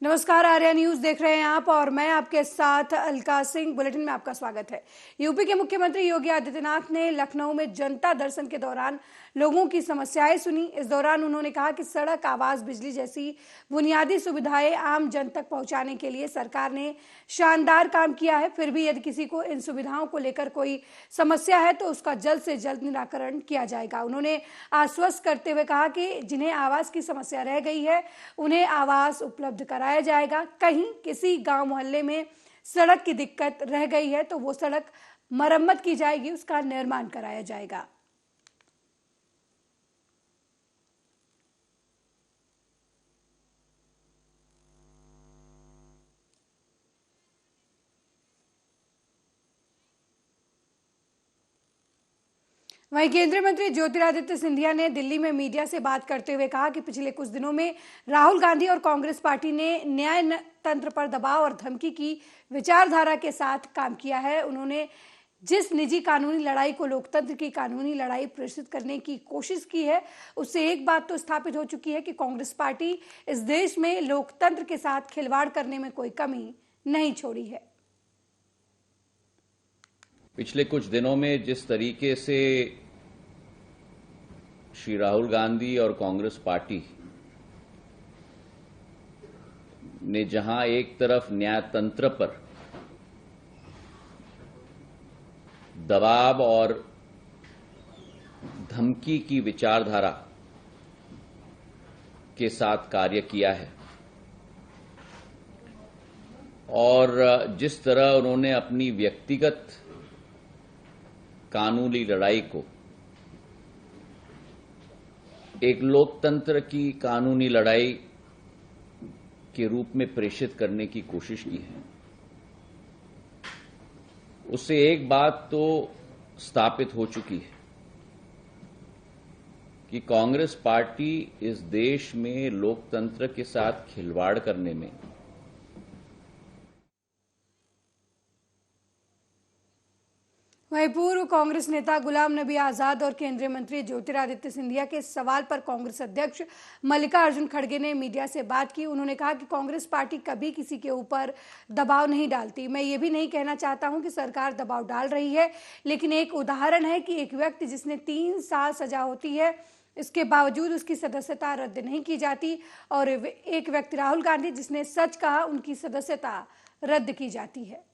नमस्कार, आर्या न्यूज देख रहे हैं आप और मैं आपके साथ अलका सिंह। बुलेटिन में आपका स्वागत है। यूपी के मुख्यमंत्री योगी आदित्यनाथ ने लखनऊ में जनता दर्शन के दौरान लोगों की समस्याएं सुनी। इस दौरान उन्होंने कहा कि सड़क, आवास, बिजली जैसी बुनियादी सुविधाएं आम जन तक पहुंचाने के लिए सरकार ने शानदार काम किया है। फिर भी यदि किसी को इन सुविधाओं को लेकर कोई समस्या है तो उसका जल्द से जल्द निराकरण किया जाएगा। उन्होंने आश्वस्त करते हुए कहा कि जिन्हें आवास की समस्या रह गई है उन्हें आवास उपलब्ध कराया जाएगा। कहीं किसी गांव मोहल्ले में सड़क की दिक्कत रह गई है तो वो सड़क मरम्मत की जाएगी, उसका निर्माण कराया जाएगा। वहीं केंद्रीय मंत्री ज्योतिरादित्य सिंधिया ने दिल्ली में मीडिया से बात करते हुए कहा कि पिछले कुछ दिनों में राहुल गांधी और कांग्रेस पार्टी ने न्याय तंत्र पर दबाव और धमकी की विचारधारा के साथ काम किया है। उन्होंने जिस निजी कानूनी लड़ाई को लोकतंत्र की कानूनी लड़ाई प्रेषित करने की कोशिश की है, उससे एक बात तो स्थापित हो चुकी है कि कांग्रेस पार्टी इस देश में लोकतंत्र के साथ खिलवाड़ करने में कोई कमी नहीं छोड़ी है। पिछले कुछ दिनों में जिस तरीके से श्री राहुल गांधी और कांग्रेस पार्टी ने जहां एक तरफ न्यायतंत्र पर दबाव और धमकी की विचारधारा के साथ कार्य किया है और जिस तरह उन्होंने अपनी व्यक्तिगत कानूनी लड़ाई को एक लोकतंत्र की कानूनी लड़ाई के रूप में प्रेषित करने की कोशिश की है, उससे एक बात तो स्थापित हो चुकी है कि कांग्रेस पार्टी इस देश में लोकतंत्र के साथ खिलवाड़ करने में वहीं पूर्व कांग्रेस नेता गुलाम नबी आजाद और केंद्रीय मंत्री ज्योतिरादित्य सिंधिया के सवाल पर कांग्रेस अध्यक्ष मल्लिकार्जुन खड़गे ने मीडिया से बात की। उन्होंने कहा कि कांग्रेस पार्टी कभी किसी के ऊपर दबाव नहीं डालती। मैं ये भी नहीं कहना चाहता हूं कि सरकार दबाव डाल रही है, लेकिन एक उदाहरण है कि एक व्यक्ति जिसने 3 साल सजा होती है, इसके बावजूद उसकी सदस्यता रद्द नहीं की जाती, और एक व्यक्ति राहुल गांधी जिसने सच कहा, उनकी सदस्यता रद्द की जाती है।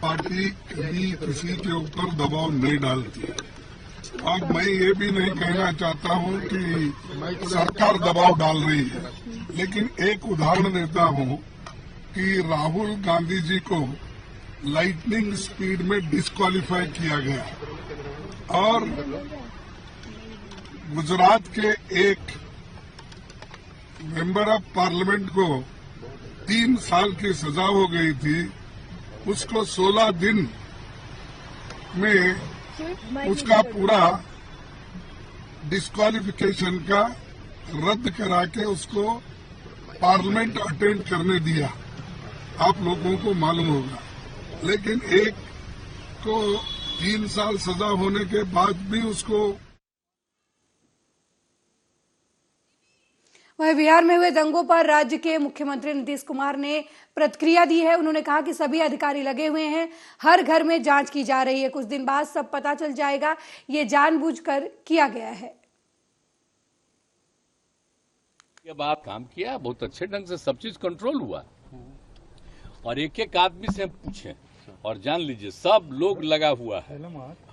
पार्टी कभी किसी के ऊपर दबाव नहीं डालती है और मैं ये भी नहीं कहना चाहता हूँ कि सरकार दबाव डाल रही है, लेकिन एक उदाहरण देता हूँ कि राहुल गांधी जी को लाइटनिंग स्पीड में डिस्क्वालीफाई किया गया और गुजरात के एक मेंबर ऑफ पार्लियामेंट को 3 साल की सजा हो गई थी। उसको 16 दिन में उसका पूरा डिस्क्वालिफिकेशन का रद्द करा के उसको पार्लियामेंट अटेंड करने दिया। आप लोगों को मालूम होगा, लेकिन एक को 3 साल सजा होने के बाद भी उसको। वहीं बिहार में हुए दंगों पर राज्य के मुख्यमंत्री नीतीश कुमार ने प्रतिक्रिया दी है। उन्होंने कहा कि सभी अधिकारी लगे हुए हैं, हर घर में जांच की जा रही है, कुछ दिन बाद सब पता चल जाएगा, ये जानबूझकर किया गया है। ये बात काम किया, बहुत अच्छे ढंग से सब चीज कंट्रोल हुआ और एक एक आदमी से पूछे और जान लीजिए सब लोग लगा हुआ है,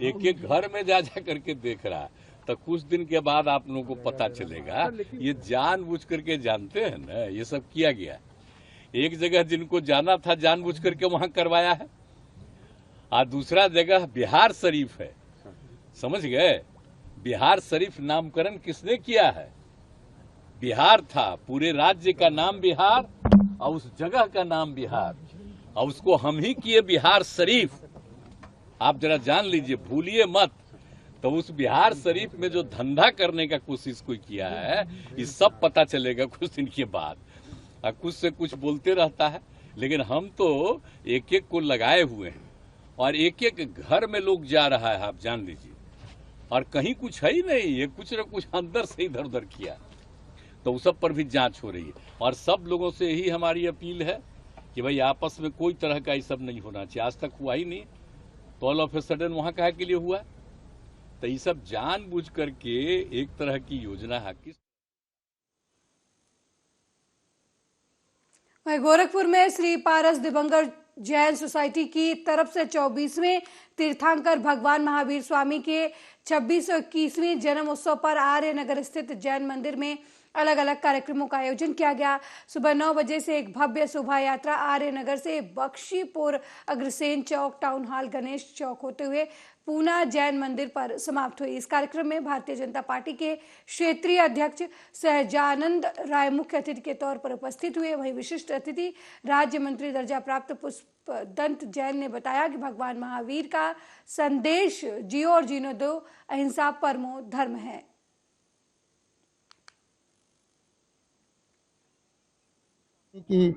एक एक घर में जा जा करके देख रहा है। तो कुछ दिन के बाद आप लोगों को पता चलेगा, ये जानबूझ करके जानते हैं ना, ये सब किया गया। एक जगह जिनको जाना था जानबूझ करके वहां करवाया है और दूसरा जगह बिहार शरीफ है, समझ गए। बिहार शरीफ नामकरण किसने किया है? बिहार था, पूरे राज्य का नाम बिहार और उस जगह का नाम बिहार, और उसको हम ही किए बिहार शरीफ। आप जरा जान लीजिए, भूलिए मत। तो उस बिहार शरीफ में जो धंधा करने का कोशिश कोई किया है, ये सब पता चलेगा कुछ दिन के बाद। कुछ से कुछ बोलते रहता है, लेकिन हम तो एक एक को लगाए हुए हैं और एक एक घर में लोग जा रहा है, आप जान लीजिए। और कहीं कुछ है ही नहीं, ये कुछ न कुछ अंदर से इधर उधर किया। तो उस सब पर भी जांच हो रही है। और सब लोगों से यही हमारी अपील है कि भाई आपस में कोई तरह का ये सब नहीं होना चाहिए। आज तक हुआ ही नहीं, तो ऑल ऑफ ए सडन वहां काहे के लिए हुआ? तो ये सब जानबूझ करके एक तरह की योजना है। वहीं गोरखपुर में श्री पारस दिगंबर जैन सोसाइटी की तरफ से 24वें तीर्थंकर भगवान महावीर स्वामी के 26 और 21वें जन्म उत्सव पर आर्य नगर स्थित जैन मंदिर में अलग अलग कार्यक्रमों का आयोजन किया गया। सुबह 9 बजे से एक भव्य शोभा यात्रा आर्य नगर से बख्शीपुर अग्रसेन चौक, टाउन हॉल, गणेश चौक होते हुए पूना जैन मंदिर पर समाप्त हुई। इस कार्यक्रम में भारतीय जनता पार्टी के क्षेत्रीय अध्यक्ष सहजानंद राय मुख्य अतिथि के तौर पर उपस्थित हुए। वहीं विशिष्ट अतिथि राज्य मंत्री दर्जा प्राप्त पुष्पदंत जैन ने बताया कि भगवान महावीर का संदेश जियो और जीने दो, अहिंसा परमो धर्म है। की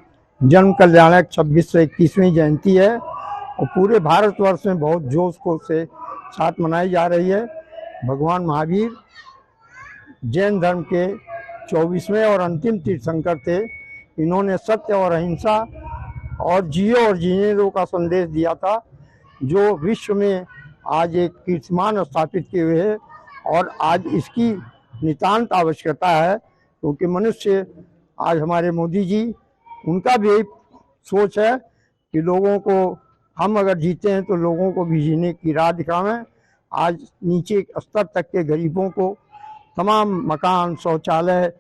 जन्म कल्याणक 26 से 21वीं जयंती है और पूरे भारतवर्ष में बहुत जोश को से साथ मनाई जा रही है। भगवान महावीर जैन धर्म के 24वें और अंतिम तीर्थंकर थे। इन्होंने सत्य और अहिंसा और जियो और जीने दो का संदेश दिया था, जो विश्व में आज एक कीर्तिमान स्थापित किए हुए है। और आज इसकी नितांत आवश्यकता है, क्योंकि मनुष्य आज हमारे मोदी जी, उनका भी यही सोच है कि लोगों को, हम अगर जीते हैं तो लोगों को भी जीने की राह दिखावें। आज नीचे स्तर तक के गरीबों को तमाम मकान, शौचालय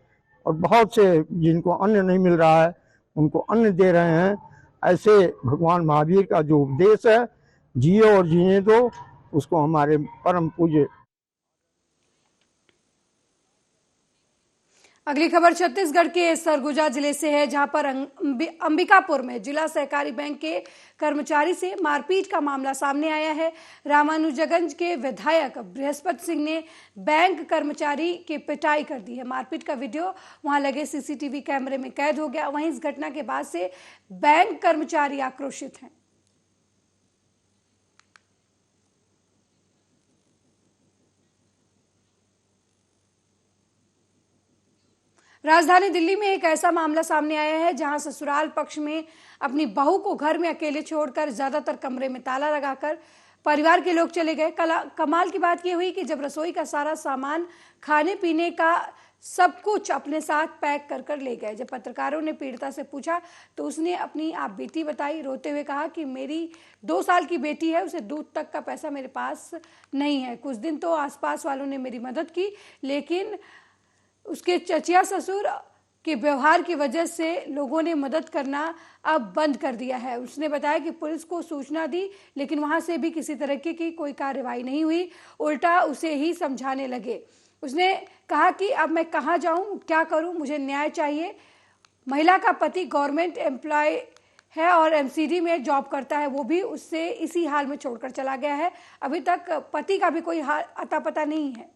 और बहुत से जिनको अन्न नहीं मिल रहा है उनको अन्न दे रहे हैं। ऐसे भगवान महावीर का जो उपदेश है, जियो और जीने दो, उसको हमारे परम पूज्य। अगली खबर छत्तीसगढ़ के सरगुजा जिले से है, जहां पर अंबिकापुर में जिला सहकारी बैंक के कर्मचारी से मारपीट का मामला सामने आया है। रामानुजगंज के विधायक बृहस्पति सिंह ने बैंक कर्मचारी की पिटाई कर दी है। मारपीट का वीडियो वहां लगे सीसीटीवी कैमरे में कैद हो गया। वहीं इस घटना के बाद से बैंक कर्मचारी आक्रोशित हैं। राजधानी दिल्ली में एक ऐसा मामला सामने आया है, जहां ससुराल पक्ष में अपनी बहू को घर में अकेले छोड़कर ज्यादातर कमरे में ताला लगाकर परिवार के लोग चले गए। कमाल की बात यह हुई कि जब रसोई का सारा सामान, खाने पीने का सब कुछ अपने साथ पैक कर ले गए। जब पत्रकारों ने पीड़िता से पूछा तो उसने अपनी आप बीती बताई। रोते हुए कहा कि मेरी 2 साल की बेटी है, उसे दूध तक का पैसा मेरे पास नहीं है। कुछ दिन तो आसपास वालों ने मेरी मदद की, लेकिन उसके चचिया ससुर के व्यवहार की वजह से लोगों ने मदद करना अब बंद कर दिया है। उसने बताया कि पुलिस को सूचना दी, लेकिन वहां से भी किसी तरह की कोई कार्रवाई नहीं हुई, उल्टा उसे ही समझाने लगे। उसने कहा कि अब मैं कहां जाऊं, क्या करूं, मुझे न्याय चाहिए। महिला का पति गवर्नमेंट एम्प्लॉय है और एमसीडी में जॉब करता है, वो भी उससे इसी हाल में छोड़कर चला गया है। अभी तक पति का भी कोई अता पता नहीं है।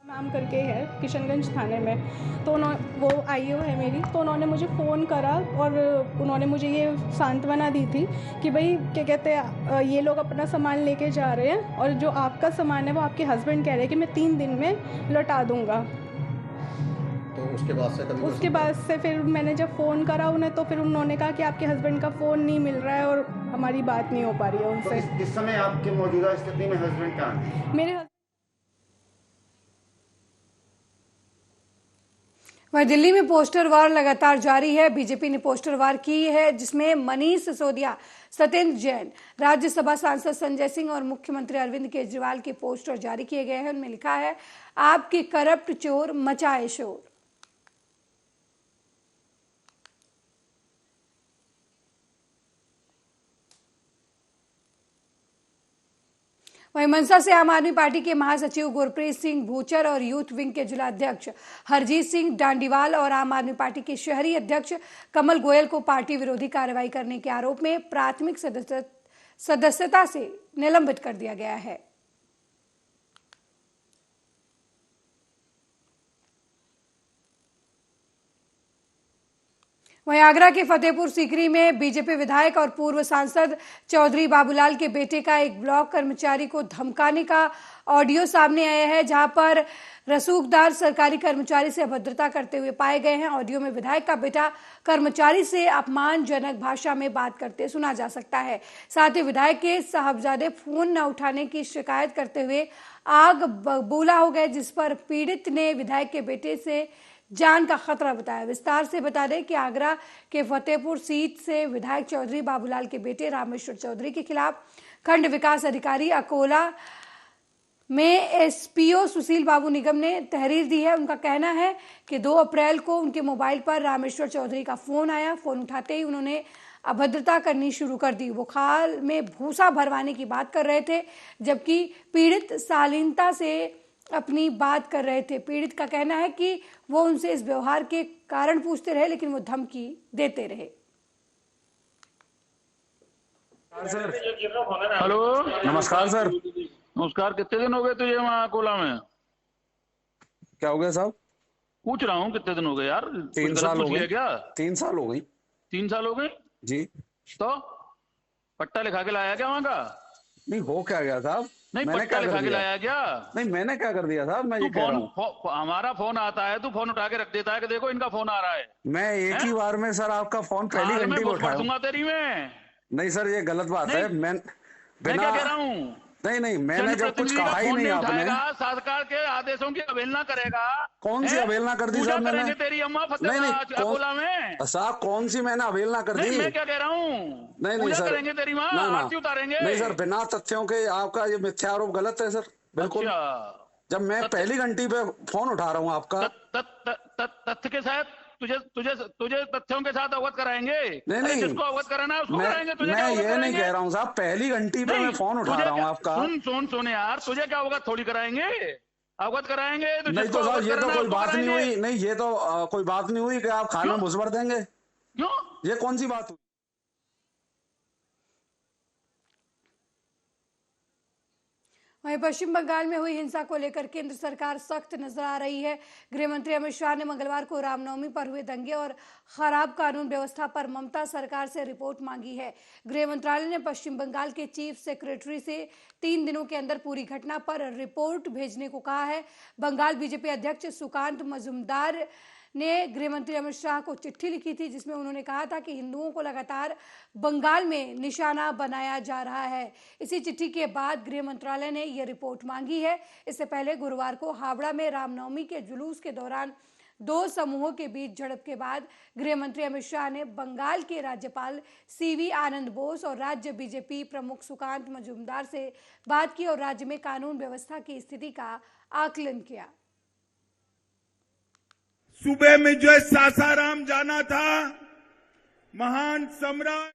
नाम करके है किशनगंज थाने में, तो वो आईओ है मेरी, तो उन्होंने मुझे फ़ोन करा और उन्होंने मुझे ये सांत्वना दी थी कि भाई क्या कहते हैं, ये लोग अपना सामान लेके जा रहे हैं और जो आपका सामान है वो आपके हस्बैंड कह रहे हैं कि मैं 3 दिन में लौटा दूंगा। तो उसके बाद से फिर मैंने जब फ़ोन करा उन्हें, तो फिर उन्होंने कहा कि आपके हस्बैंड का फ़ोन नहीं मिल रहा है और हमारी बात नहीं हो पा रही है उनसे। तो इस समय आपके मौजूदा स्थिति में हस्बैंड कहाँ हैं? मेरे वहीं दिल्ली में पोस्टर वार लगातार जारी है। बीजेपी ने पोस्टर वार की है, जिसमें मनीष सिसोदिया, सत्येंद्र जैन, राज्यसभा सांसद संजय सिंह और मुख्यमंत्री अरविंद केजरीवाल के पोस्टर जारी किए गए हैं। उनमें लिखा है, आपके करप्ट चोर मचाए शोर। वहीं मनसा से आम आदमी पार्टी के महासचिव गुरप्रीत सिंह भूचर और यूथ विंग के जिला अध्यक्ष हरजीत सिंह डांडीवाल और आम आदमी पार्टी के शहरी अध्यक्ष कमल गोयल को पार्टी विरोधी कार्रवाई करने के आरोप में प्राथमिक सदस्यता से निलंबित कर दिया गया है। वहीं आगरा के फतेहपुर सीकरी में बीजेपी विधायक और पूर्व सांसद चौधरी बाबूलाल के बेटे का एक ब्लॉक कर्मचारी को धमकाने का ऑडियो सामने आया है, जहां पर रसूखदार सरकारी कर्मचारी से अभद्रता करते हुए पाए गए हैं। ऑडियो में विधायक का बेटा कर्मचारी से अपमानजनक भाषा में बात करते सुना जा सकता है। साथ ही विधायक के साहबजादे फोन न उठाने की शिकायत करते हुए आग बबूला हो गए, जिस पर पीड़ित ने विधायक के बेटे से जान का खतरा बताया। विस्तार से बता दें कि आगरा के फतेहपुर सीट से विधायक चौधरी बाबूलाल के बेटे रामेश्वर चौधरी के खिलाफ खंड विकास अधिकारी अकोला में एसपीओ सुशील बाबू निगम ने तहरीर दी है। उनका कहना है कि 2 अप्रैल को उनके मोबाइल पर रामेश्वर चौधरी का फोन आया। फोन उठाते ही उन्होंने अभद्रता करनी शुरू कर दी। वो खाल में भूसा भरवाने की बात कर रहे थे, जबकि पीड़ित शालीनता से अपनी बात कर रहे थे। पीड़ित का कहना है कि वो उनसे इस व्यवहार के कारण पूछते रहे, लेकिन वो धमकी देते रहे। हेलो, नमस्कार सर। नमस्कार। कितने दिन हो गए तुझे वहाँ अकोला में? क्या हो गया साहब? पूछ रहा हूँ कितने दिन हो गए यार? 3 साल हो गए। क्या 3 साल हो गई? 3 साल हो गए जी। तो पट्टा लिखा के लाया क्या वहाँ का? नहीं, हो क्या गया साहब? नहीं, मैंने पट्टा लिखा के लाया क्या? नहीं, मैंने क्या कर दिया साहब? मैं ये कह रहा हूँ, हमारा फोन आता है, तू फोन उठा के रख देता है कि देखो इनका फोन आ रहा है। मैं एक ही बार में सर आपका फोन पहली घंटी में उठाया। तेरी में नहीं सर, ये गलत बात है। मैं क्या कह रहा हूँ? नहीं, मैंने जब कुछ कहा ही नहीं आपने। सरकार के आदेशों की अवहेलना करेगा। कौन सी अवहेलना कर दी साहब मैंने? तेरी अम्मा नहीं, में साहब कौन सी मैंने अवहेलना कर दी? मैं क्या कह रहा हूँ? नहीं सर, करेंगे तेरी माँ, आरती उतारेंगे। नहीं सर, बिना तथ्यों के आपका ये मिथ्या आरोप गलत है सर, बिल्कुल। जब मैं पहली घंटी पे फोन उठा रहा हूँ आपका, तथ्य के साथ तुझे तथ्यों के साथ अवगत कराएंगे। नहीं, जिसको अवगत कराना है उसको कराएंगे। मैं ये नहीं कह रहा हूँ साहब, पहली घंटी पे मैं फोन उठा रहा हूँ आपका। सुन यार, तुझे क्या अवगत थोड़ी कराएंगे? अवगत कराएंगे। नहीं तो साहब, ये तो कोई बात नहीं हुई। नहीं, ये तो कोई बात नहीं हुई कि आप खाने में घुस भर देंगे। क्यों? ये कौन सी बात हुई? वहीं पश्चिम बंगाल में हुई हिंसा को लेकर केंद्र सरकार सख्त नजर आ रही है। गृह मंत्री अमित शाह ने मंगलवार को रामनवमी पर हुए दंगे और खराब कानून व्यवस्था पर ममता सरकार से रिपोर्ट मांगी है। गृह मंत्रालय ने पश्चिम बंगाल के चीफ सेक्रेटरी से 3 दिनों के अंदर पूरी घटना पर रिपोर्ट भेजने को कहा है। बंगाल बीजेपी अध्यक्ष सुकांत मजूमदार ने गृह मंत्री अमित शाह को चिट्ठी लिखी थी, जिसमें उन्होंने कहा था कि हिंदुओं को लगातार बंगाल में निशाना बनाया जा रहा है। इसी चिट्ठी के बाद गृह मंत्रालय ने यह रिपोर्ट मांगी है। इससे पहले गुरुवार को हावड़ा में रामनवमी के जुलूस के दौरान 2 समूहों के बीच झड़प के बाद गृह मंत्री अमित शाह ने बंगाल के राज्यपाल सीवी आनंद बोस और राज्य बीजेपी प्रमुख सुकांत मजूमदार से बात की और राज्य में कानून व्यवस्था की स्थिति का आकलन किया। सुबह में जो सासाराम जाना था, महान सम्राट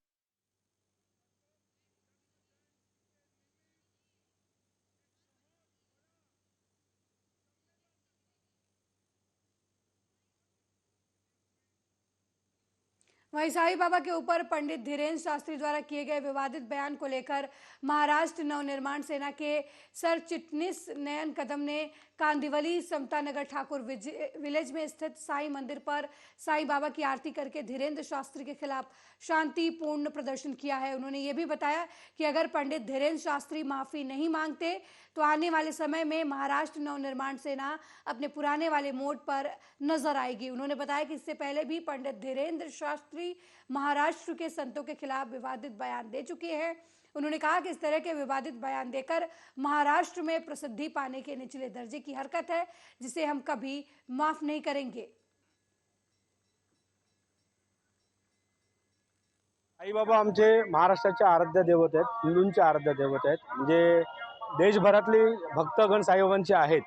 वहीं साईं बाबा के ऊपर पंडित धीरेन्द्र शास्त्री द्वारा किए गए विवादित बयान को लेकर महाराष्ट्र नवनिर्माण सेना के सर चिटनीस नयन कदम ने कांदिवली समता नगर ठाकुर विलेज में स्थित साईं मंदिर पर साईं बाबा की आरती करके धीरेन्द्र शास्त्री के खिलाफ शांतिपूर्ण प्रदर्शन किया है। उन्होंने ये भी बताया कि अगर पंडित धीरेन्द्र शास्त्री माफी नहीं मांगते तो आने वाले समय में महाराष्ट्र नवनिर्माण सेना अपने पुराने वाले मोड पर नजर आएगी। उन्होंने बताया कि इससे पहले भी पंडित धीरेन्द्र शास्त्री महाराष्ट्र के संतों के खिलाफ विवादित बयान दे चुके हैं। उन्होंने कहा कि इस तरह के विवादित बयान देकर महाराष्ट्र में प्रसिद्धि पाने के निचले दर्जे की हरकत है, जिसे हम कभी माफ नहीं करेंगे। साई बाबा आमचे महाराष्ट्राचे आराध्य दैवत आहेत, हिंदूंचे आराध्य दैवत आहेत, म्हणजे देशभरातली भक्तगण साईबाबांचे आहेत।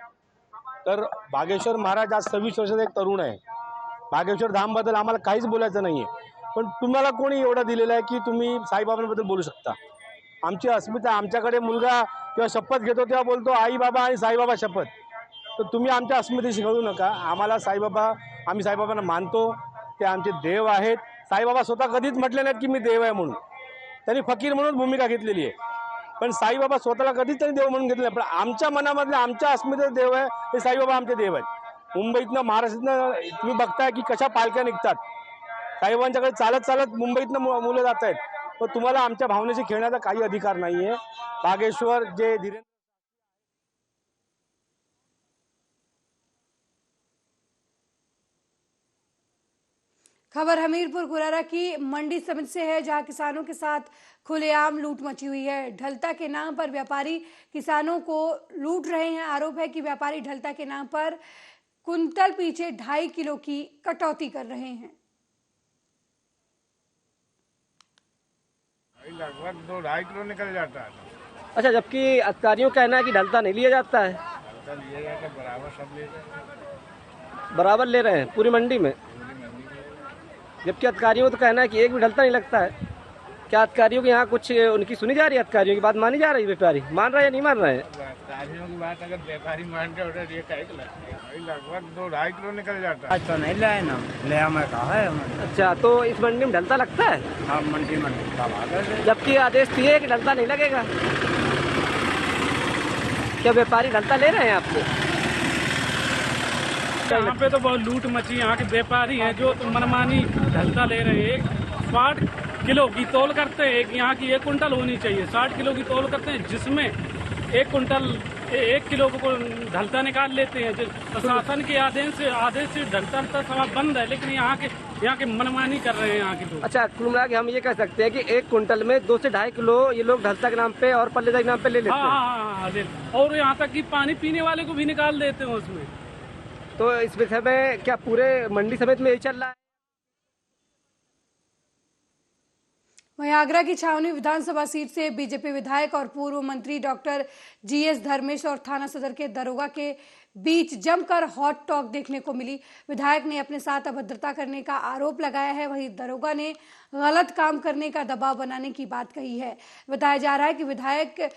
तर बागेश्वर महाराज आज 26 वर्षाचा एक तरुण आहे। बागेश्वर धामबद्दल आम्हाला काहीच बोलायचं नाहीये, पण तुम्हाला कोणी एवढं दिलेलं आहे की तुम्ही साईबाबांबद्दल बोलू शकता? आमची अस्मिता, आमच्याकडे मुलगा किंवा शपथ घेतो तेव्हा बोलतो आई बाबा आणि साईबाबा शपथ। तर तुम्ही आमच्या अस्मितेशी खेळू नका। आम्हाला साईबाबा, आम्ही साईबाबांना मानतो, ते आमचे देव आहेत। साईबाबा स्वतः कधीच म्हटले नाहीत की मी देव आहे म्हणून, त्यांनी फकीर म्हणून भूमिका घेतलेली आहे। पण साईबाबा स्वतःला कधीच त्यांनी देव म्हणून घेतले, पण आमच्या मनामधले आमच्या अस्मितेचे देव आहे ते साईबाबा आमचे देव आहेत। मुंबईतनं महाराष्ट्रातनं तुम्ही बघताय की कशा पालख्या निघतात, साहेबांच्याकडे चालत चालत मुंबईतनं मुलं जात आहेत, तर तुम्हाला आमच्या भावनेशी खेळण्याचा काही अधिकार नाहीये. बागेश्वर जे धीरेंद्र खबर हमीरपुर कुरारा की मंडी समिति से है, जहां किसानों के साथ खुलेआम लूट मची हुई है। ढलता के नाम पर व्यापारी किसानों को लूट रहे हैं। आरोप है कि व्यापारी ढलता के नाम पर कुंतल पीछे 2.5 किलो की कटौती कर रहे हैं। लगभग 2-2.5 किलो निकल जाता है। अच्छा, जबकि अधिकारियों का कहना है कि ढलता नहीं लिया जाता है। ढलता लिया जाता है, बराबर सब ले रहे हैं। बराबर ले रहे हैं पूरी मंडी में, जबकि अधिकारियों का तो कहना है कि एक भी ढलता नहीं लगता है। क्या अधिकारियों के यहाँ कुछ उनकी सुनी जा रही है? अधिकारियों की बात मानी जा रही है? व्यापारी मान रहे हैं या नहीं मान रहे हैं? अधिकारियों की बात अगर व्यापारी मान रहे हो, ये कहे लगभग 2-2.5 किलो निकल जाता है। आज तो नहीं लाए ना, ले मैं कहा है। अच्छा, तो इस मंडी में ढलता लगता है? हाँ, मंडी में जबकि आदेश दिए कि ढलता नहीं लगेगा। क्या व्यापारी ढलता ले रहे हैं आपसे? यहाँ पे तो बहुत लूट मची। यहाँ के व्यापारी हैं जो मनमानी ढलता ले रहे हैं। 60 किलो की तौल करते हैं, यहाँ की 1 कुंटल होनी चाहिए। 60 किलो की तौल करते हैं, जिसमें 1 कुंटल 1 किलो को ढलता निकाल लेते हैं। प्रशासन के आदेश से ढलता सब बंद है, लेकिन यहाँ के मनमानी कर रहे हैं यहाँ के लोग। अच्छा, कुल मिला के हम ये कह सकते हैं कि 1 कुंटल में 2 से 2.5 किलो ये लोग ढलता के नाम पे और पल्लेदा के नाम पे ले लेते हैं। हाँ, और यहाँ तक कि पानी पीने वाले को भी निकाल देते हैं उसमें। तो इस विषय में क्या पूरे मंडी समिति में यही चल रहा है? वहीं आगरा की छावनी विधानसभा सीट से बीजेपी विधायक और पूर्व मंत्री डॉक्टर जीएस धर्मेश और थाना सदर के दरोगा के बीच जमकर हॉट टॉक देखने को मिली। विधायक ने अपने साथ अभद्रता करने का आरोप लगाया है, वहीं दरोगा ने गलत काम करने का दबाव बनाने की बात कही है। बताया जा रहा है कि विधायक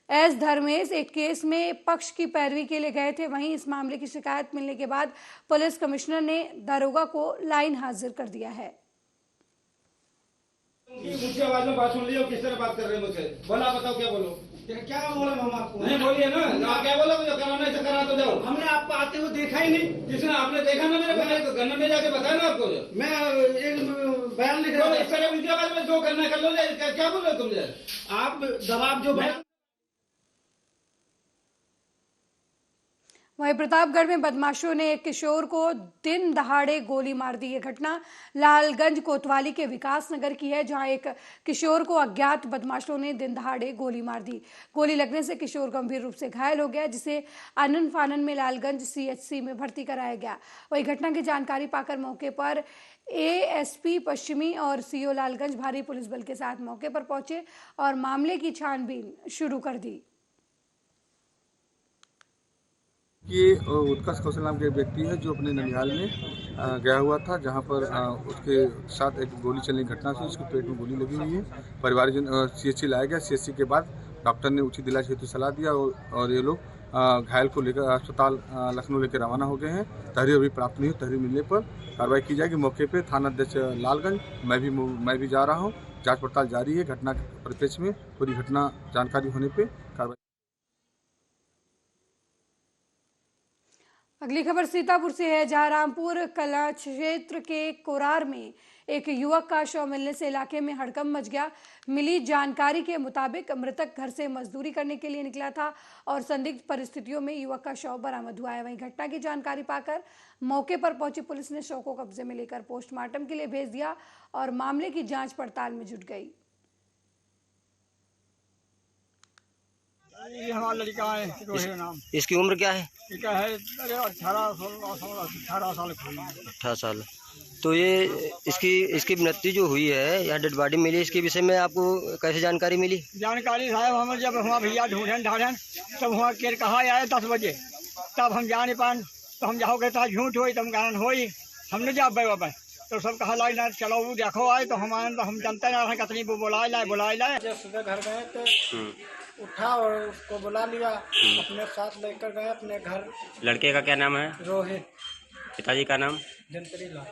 एस धर्मेश एक केस में पक्ष की पैरवी के लिए गए थे। वहीं इस मामले की शिकायत मिलने के बाद पुलिस कमिश्नर ने दरोगा को लाइन हाजिर कर दिया है। मुझे आवाज में बात सुन ली, किस तरह बात कर रहे हैं मुझसे? बोला, बताओ क्या बोलो? क्या बोला हम आपको? नहीं बोलिए ना, आप क्या बोला? मुझे कराना है, करा तो जाओ। हमने आपको आते हुए देखा ही नहीं। जिसने आपने देखा ना, मेरे पहले तो गन्ना में जाके बताया ना आपको। मैं एक बयान लिख रहा हूँ, इस तरह उनकी आवाज में जो करना कर लो। क्या बोल रहे हो तुम? आप दबाव जो वहीं प्रतापगढ़ में बदमाशों ने एक किशोर को दिन दहाड़े गोली मार दी। ये घटना लालगंज कोतवाली के विकास नगर की है, जहां एक किशोर को अज्ञात बदमाशों ने दिन दहाड़े गोली मार दी। गोली लगने से किशोर गंभीर रूप से घायल हो गया, जिसे आनन फानन में लालगंज सीएचसी में भर्ती कराया गया। वहीं घटना की जानकारी पाकर मौके पर एएसपी पश्चिमी और सीओ लालगंज भारी पुलिस बल के साथ मौके पर पहुंचे और मामले की छानबीन शुरू कर दी। ये उत्कर्ष कौशल नाम के व्यक्ति है जो अपने ननिहाल में गया हुआ था, जहां पर उसके साथ एक गोली चलने की घटना से उसके पेट में गोली लगी हुई है। परिवारजन सीएचसी लाया गया। सीएचसी के बाद डॉक्टर ने उचित इलाज हेतु सलाह दिया और ये लोग घायल को लेकर अस्पताल लखनऊ लेकर रवाना हो गए हैं। तहरीर अभी प्राप्त नहीं हुई, तहरीर मिलने पर कार्रवाई की जाएगी। मौके पर थाना अध्यक्ष लालगंज, मैं भी जा रहा हूँ। जाँच पड़ताल जारी है। घटना के परिप्रेक्ष्य में पूरी घटना जानकारी होने पर कार्रवाई। अगली खबर सीतापुर से है, जहां रामपुर कला क्षेत्र के कोरार में एक युवक का शव मिलने से इलाके में हड़कंप मच गया। मिली जानकारी के मुताबिक मृतक घर से मजदूरी करने के लिए निकला था और संदिग्ध परिस्थितियों में युवक का शव बरामद हुआ है। वहीं घटना की जानकारी पाकर मौके पर पहुंची पुलिस ने शव को कब्जे में लेकर पोस्टमार्टम के लिए भेज दिया और मामले की जांच पड़ताल में जुट गई। ये हमारा लड़का है, रोहित नाम। इसकी उम्र क्या है? इसका है 18 साल। 18 साल। तो ये इसकी मृत्यु जो हुई है, यहाँ डेड बॉडी मिली, इसके विषय में आपको कैसे जानकारी मिली? जानकारी साहब हम जब हुआ भैया ढूंढन ढाढ़न तब हुआ केर कहा आए 10 बजे, तब हम जा नहीं पान, तो हम जाओ कहता झूठ हो तब कारण हो हमने जा बाबा तो सब कहा लाई ना चलो वो देखो आए, तो हम जानते ना कितनी वो बुला लाए। जब सुबह घर गए तो उठा और उसको बुला लिया, अपने साथ लेकर गए अपने घर। लड़के का क्या नाम है? रोहित। पिताजी का नाम? जंतरी लाल।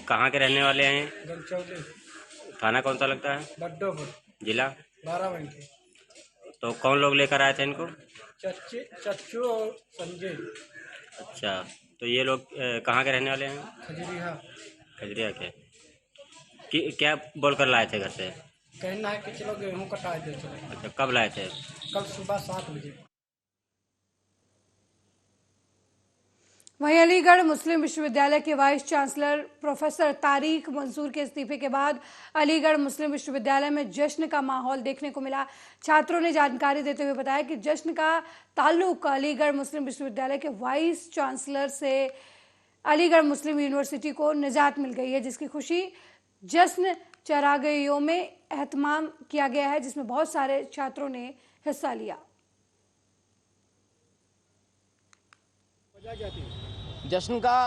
कहाँ के रहने वाले हैं? गलचौली। थाना कौन सा लगता है? बड्डोपुर। जिला? बाराबंकी। तो कौन लोग लेकर आए थे इनको? चच्चू और संजय। अच्छा, तो ये लोग कहाँ के रहने वाले हैं? खजरिया। खजरिया के। क्या बोलकर लाए थे घर से? कहना है कि चलो गेहूँ कटा दे चलो। अच्छा, कब लाए थे? कल सुबह 7 बजे। वहीं अलीगढ़ मुस्लिम विश्वविद्यालय के vice chancellor professor Tariq Mansoor के इस्तीफे के बाद अलीगढ़ मुस्लिम विश्वविद्यालय में जश्न का माहौल देखने को मिला। छात्रों ने जानकारी देते हुए बताया कि जश्न का ताल्लुक अलीगढ़ मुस्लिम विश्वविद्यालय के वाइस चांसलर से अलीगढ़ मुस्लिम यूनिवर्सिटी को निजात मिल गई है, जिसकी खुशी जश्न चरागाहों में एहतमाम किया गया है, जिसमें बहुत सारे छात्रों ने हिस्सा लिया। जश्न का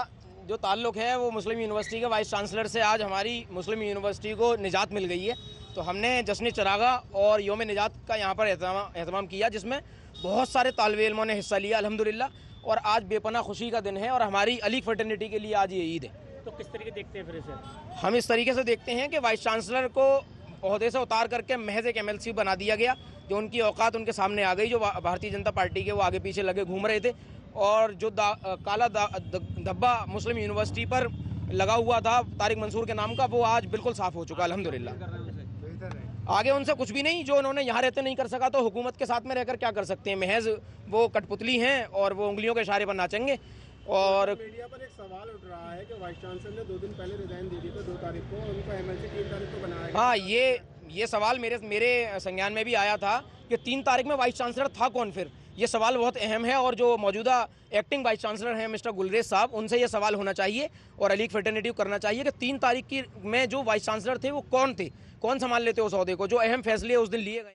जो ताल्लुक है वो मुस्लिम यूनिवर्सिटी के वाइस चांसलर से आज हमारी मुस्लिम यूनिवर्सिटी को निजात मिल गई है, तो हमने जश्न चरागाह और योम निजात का यहाँ पर एहतमाम किया, जिसमें बहुत सारे तालिब इल्मों ने हिस्सा लिया अल्हम्दुलिल्लाह। और आज बेपनाह खुशी का दिन है और हमारी अली फ्रेटर्निटी के लिए आज ये ईद है। तो किस तरीके देखते हैं फिर इसे? हम इस तरीके से देखते हैं कि वाइस चांसलर को ओहदे से उतार करके महज एक MLC बना दिया गया, जो उनकी औकात उनके सामने आ गई। जो भारतीय जनता पार्टी के वो आगे पीछे लगे घूम रहे थे, और जो काला धब्बा मुस्लिम यूनिवर्सिटी पर लगा हुआ था तारिक मंसूर के नाम का, वो आज बिल्कुल साफ हो चुका अल्हम्दुलिल्लाह। आगे उनसे कुछ भी नहीं, जो उन्होंने यहाँ रहते नहीं कर सका तो हुकूमत के साथ में रहकर क्या कर सकते हैं। महज वो कठपुतली हैं और वो उंगलियों के इशारे पर नाचेंगे। और मीडिया पर एक सवाल उठ रहा है कि वाइस चांसलर ने 2 दिन पहले रिजाइन दे दी थी 2 तारीख को, उनको MLC 3 तारीख को बनाया गया। हाँ, ये सवाल मेरे संज्ञान में भी आया था कि 3 तारीख में वाइस चांसलर था कौन फिर। ये सवाल बहुत अहम है और जो मौजूदा एक्टिंग वाइस चांसलर हैं मिस्टर गुलरेज साहब, उनसे ये सवाल होना चाहिए और अली फ्रेटर्निटी को करना चाहिए कि 3 तारीख की में जो वाइस चांसलर थे वो कौन थे, कौन संभाल लेते उस ओहदे को, जो अहम फैसले उस दिन लिए गए।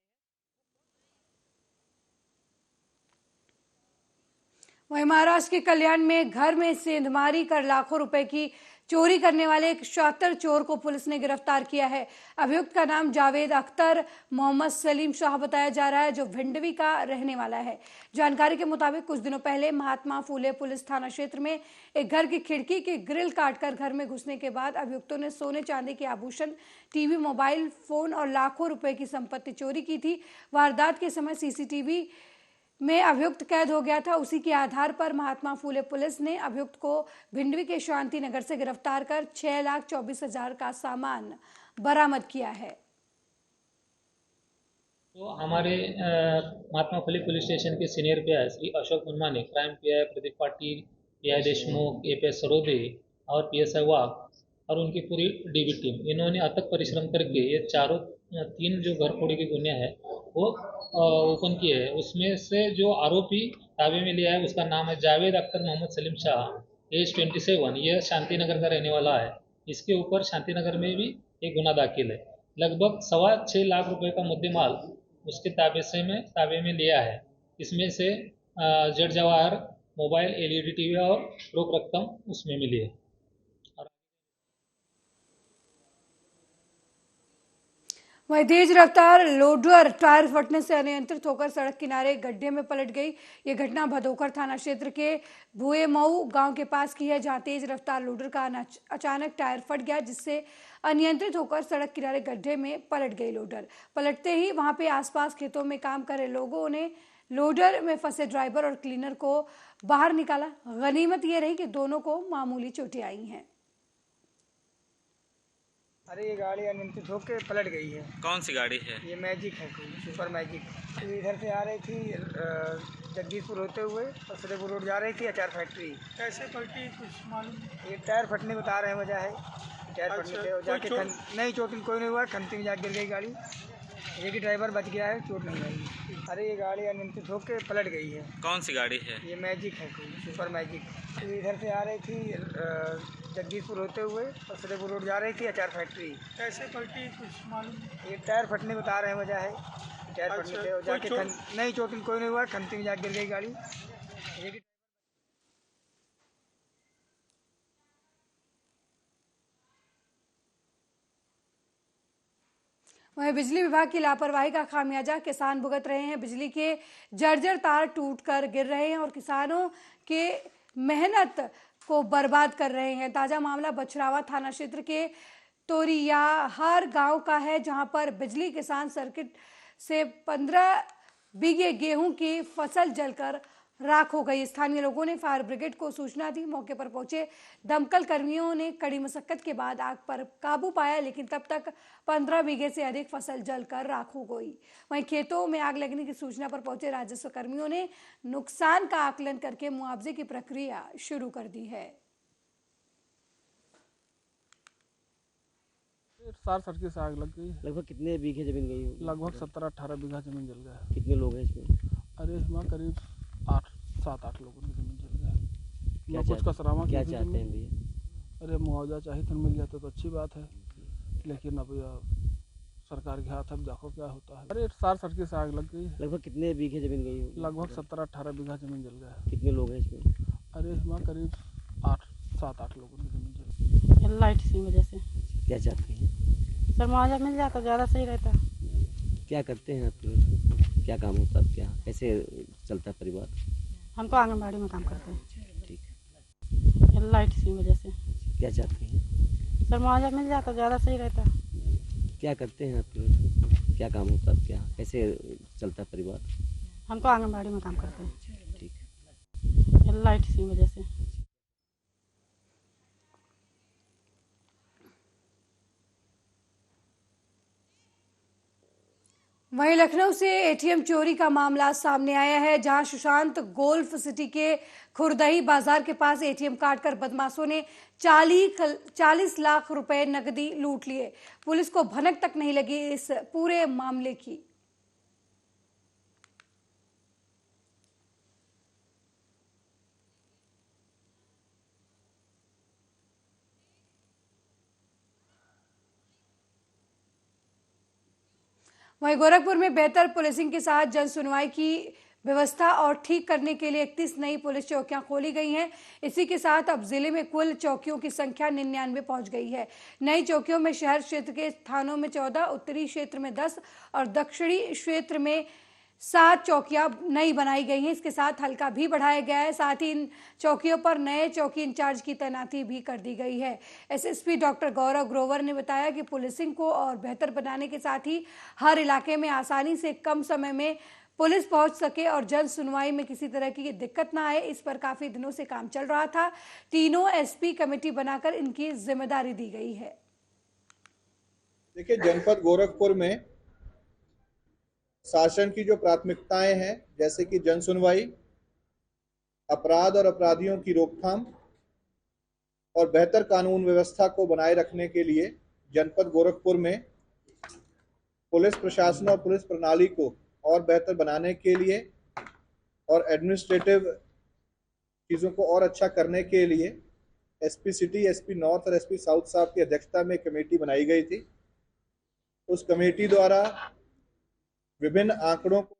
वहीं महाराष्ट्र के कल्याण में घर में सेंधमारी कर लाखों रुपए की चोरी करने वाले एक शातिर चोर को पुलिस ने गिरफ्तार किया है। अभियुक्त का नाम जावेद अख्तर मोहम्मद सलीम शाह बताया जा रहा है, जो भिंडवी का रहने वाला है। जानकारी के मुताबिक कुछ दिनों पहले महात्मा फूले पुलिस थाना क्षेत्र में एक घर की खिड़की के ग्रिल काटकर घर में घुसने के बाद अभियुक्तों ने सोने चांदी के आभूषण, टीवी, मोबाइल फोन और लाखों रुपए की संपत्ति चोरी की थी। वारदात के समय CCTV में अभियुक्त कैद हो गया था। उसी के आधार पर महात्मा फूले पुलिस ने अभियुक्त को भिंडवी के शांति नगर से गिरफ्तार कर 6,24,000 का सामान बरामद किया है। तो हमारे महात्मा फूले पुलिस स्टेशन के सीनियर PI श्री अशोक मुन्ना ने crime PI Pradeep Patil, PI Deshmukh, APS Sarode और PSI वाघ और उनकी पूरी DB टीम, इन्होंने अथक परिश्रम करके ये 3 जो घरफोड़ी की गुन्हे हैं वो ओपन किए हैं। उसमें से जो आरोपी ताबे में लिया है उसका नाम है जावेद अख्तर मोहम्मद सलीम शाह, एज 27। ये शांति नगर का रहने वाला है। इसके ऊपर शांति नगर में भी एक गुना दाखिल है। लगभग 6.25 लाख रुपए का मुद्देमाल उसके ताबे में लिया है। इसमें से jet Jawahar, mobile, LED TV और रोक रकम उसमें मिली है। वहीं तेज रफ्तार लोडर टायर फटने से अनियंत्रित होकर सड़क किनारे गड्ढे में पलट गई। ये घटना भदोकर थाना क्षेत्र के भुएमऊ गांव के पास की है, जहां तेज रफ्तार लोडर का अचानक टायर फट गया, जिससे अनियंत्रित होकर सड़क किनारे गड्ढे में पलट गई लोडर। पलटते ही वहां पे आसपास खेतों में काम कर रहे लोगों ने लोडर में फंसे ड्राइवर और क्लीनर को बाहर निकाला। गनीमत ये रही कि दोनों को मामूली चोटें आई हैं। अरे ये गाड़ी अनियंत्रित होकर पलट गई है। कौन सी गाड़ी है? ये मैजिक है, कोई सुपर मैजिक। इधर से आ रही थी जगदीशपुर होते हुए और सलेपुर रोड जा रही थी अचार फैक्ट्री। कैसे पलटी कुछ मालूम? ये टायर फटने बता रहे हैं वजह है, टायर फटने से जाके नहीं चोट कोई नहीं हुआ, खंती में जाकर गिर गई गाड़ी। एक ही ड्राइवर बच गया है, चोट नहीं आई। अरे ये गाड़ी अनियंत्रित होकर पलट गई है। कौन सी गाड़ी है? ये मैजिक है, कोई सुपर मैजिक। इधर से आ रही थी जगदीशपुर होते हुए और सलेपुर रोड जा रही थी अचार फैक्ट्री। कैसे पलटी कुछ मालूम? ये टायर फटने बता रहे हैं वजह है, टायर फटने से जाके नहीं चोट कोई नहीं हुआ, खंती में जाकर गिर गई गाड़ी। एक वहीं बिजली विभाग की लापरवाही का खामियाजा किसान भुगत रहे हैं। बिजली के जर्जर तार टूटकर गिर रहे हैं और किसानों के मेहनत को बर्बाद कर रहे हैं। ताजा मामला बछरावा थाना क्षेत्र के तोरियाहार गांव का है, जहां पर बिजली किसान सर्किट से 15 बीघे गेहूं की फसल जलकर राख हो गई। स्थानीय लोगों ने फायर ब्रिगेड को सूचना दी। मौके पर पहुंचे दमकल कर्मियों ने कड़ी मशक्कत के बाद आग पर काबू पाया, लेकिन तब तक 15 बीघे से अधिक फसल जलकर राख हो गई। वहीं खेतों में आग लगने की सूचना पर पहुंचे राजस्व कर्मियों ने नुकसान का आकलन करके मुआवजे की प्रक्रिया शुरू कर दी है। शॉर्ट सर्किट से आग लग गई। लगभग कितने बीघे जमीन गई होगी? लगभग 17-18 बीघा जमीन जल गया। कितने लोग हैं इसमें? अरे इसमें करीब 7-8 लोगों की जमीन जल गया। कुछ कसरामा क्या चाहते हैं भैया? अरे मुआवजा चाहिए था, मिल जाता तो अच्छी बात है, लेकिन अब सरकार के हाथ अब देखो क्या होता है। अरे शॉर्ट सर्किट से आग लग गई। लगभग कितने बीघे जमीन गई होगी? लगभग 17-18 बीघा जमीन जल गया। कितने लोग हैं इसमें? अरे इसमें करीब 7-8 लोगों की जमीन जल गई। लाइट की वजह से। क्या चाहते हैं? सर मुआवजा मिल जाता ज़्यादा सही रहता। क्या करते हैं आप लोग? क्या काम होता है? क्या कैसे चलता है परिवार? हम तो आंगनबाड़ी में काम करते हैं। ठीक है। लाइट की वजह से। क्या चाहते हैं? सर मुआवजा मिल जाता ज़्यादा सही रहता। क्या करते हैं आप लोग? क्या काम होता है? क्या कैसे चलता है परिवार? हम तो आंगनबाड़ी में काम करते हैं। ठीक है। लाइट की वजह से। वहीं लखनऊ से एटीएम चोरी का मामला सामने आया है, जहां सुशांत गोल्फ सिटी के खुरदही बाजार के पास एटीएम काटकर बदमाशों ने 40 लाख रुपए नकदी लूट लिए। पुलिस को भनक तक नहीं लगी इस पूरे मामले की। वहीं गोरखपुर में बेहतर पुलिसिंग के साथ जन सुनवाई की व्यवस्था और ठीक करने के लिए 31 नई पुलिस चौकियां खोली गई हैं। इसी के साथ अब जिले में कुल चौकियों की संख्या 99 पहुंच गई है। नई चौकियों में शहर क्षेत्र के थानों में 14, उत्तरी क्षेत्र में 10 और दक्षिणी क्षेत्र में 7 चौकियां नई बनाई गई हैं। इसके साथ हल्का भी बढ़ाया गया है। साथ ही इन चौकियों पर नए चौकी इंचार्ज की तैनाती भी कर दी गई है। एसएसपी डॉक्टर गौरव ग्रोवर ने बताया कि पुलिसिंग को और बेहतर बनाने के साथ ही हर इलाके में आसानी से कम समय में पुलिस पहुंच सके और जन सुनवाई में किसी तरह की दिक्कत ना आए, इस पर काफी दिनों से काम चल रहा था। तीनों एसपी कमेटी बनाकर इनकी जिम्मेदारी दी गई है। देखिए, जनपद गोरखपुर में शासन की जो प्राथमिकताएं हैं, जैसे कि जन सुनवाई, अपराध और अपराधियों की रोकथाम और बेहतर कानून व्यवस्था को बनाए रखने के लिए जनपद गोरखपुर में पुलिस प्रशासन और पुलिस प्रणाली को और बेहतर बनाने के लिए और एडमिनिस्ट्रेटिव चीज़ों को और अच्छा करने के लिए एसपी सिटी, एसपी नॉर्थ और एसपी साउथ साहब की अध्यक्षता में कमेटी बनाई गई थी। उस कमेटी द्वारा विभिन्न आंकड़ों को